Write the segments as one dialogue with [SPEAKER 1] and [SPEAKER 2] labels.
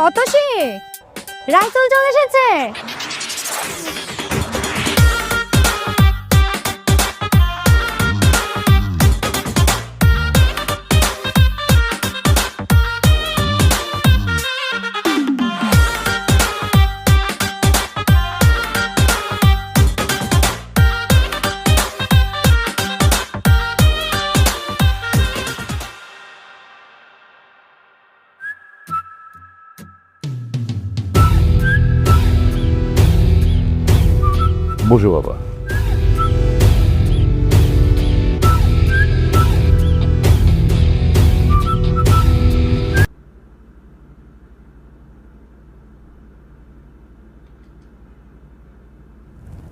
[SPEAKER 1] অতসী, রাইসুল চলে এসেছে।
[SPEAKER 2] বসো বাবা।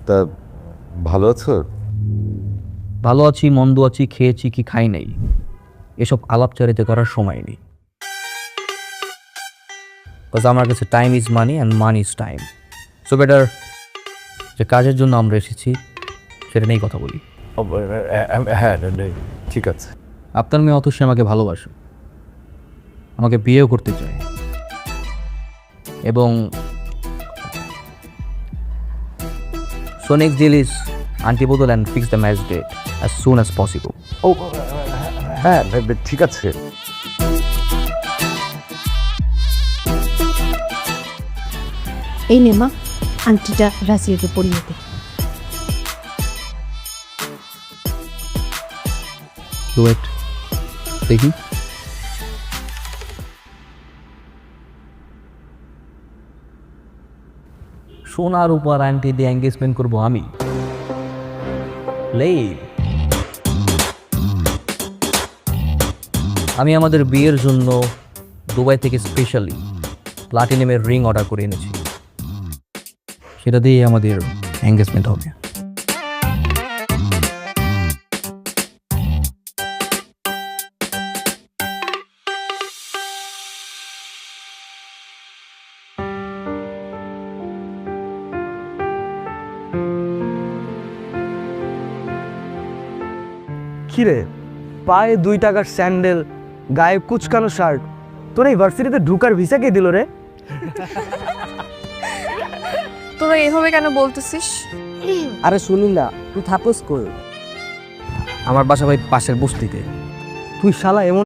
[SPEAKER 2] তা ভালো আছো?
[SPEAKER 3] ভালো আছি, মন্দ আছি, খেয়েছি কি খাই নাই, এসব আলাপচারিতা করার সময় নেই। বিকজ আমার কাছে time is money and money is time. So better যে কাজের জন্য আমরা এসেছি সেটা নিয়েই কথা বলি।
[SPEAKER 2] হ্যাঁ, ঠিক আছে।
[SPEAKER 3] আপনার মেয়ে অতসী আমাকে ভালোবাসে, আমাকে বিয়েও করতে চায়, এবং সো নেক্সট ডিল ইজ আন্টি বদল and fix the match date as soon as possible.
[SPEAKER 2] ও হ্যাঁ, ঠিক আছে।
[SPEAKER 1] এই নে মা, আংটিটা রাসিয়াকে পরিয়ে দে।
[SPEAKER 3] ওয়েট দেখি। সোনার উপর আন্টি দিয়ে এঙ্গেজমেন্ট করবো আমি? আমি আমাদের বিয়ের জন্য দুবাই থেকে স্পেশালি প্লাটিনামের রিং অর্ডার করে এনেছি, সেটা দিয়ে আমাদের এঙ্গেজমেন্ট হবে।
[SPEAKER 4] কিরে, পায়ে 2 টাকার স্যান্ডেল, গায়ে কুচকানো শার্ট, তোর এই ভার্সিটিতে ঢুকার ভিসা কে দিল রে?
[SPEAKER 5] তোরা এভাবে কেন বলতেছিস?
[SPEAKER 4] আরে শুনি না, তুই থাকস কই?
[SPEAKER 3] আমার বাসা ভাই পাশের বস্তিতে।
[SPEAKER 4] তুই শালা এমন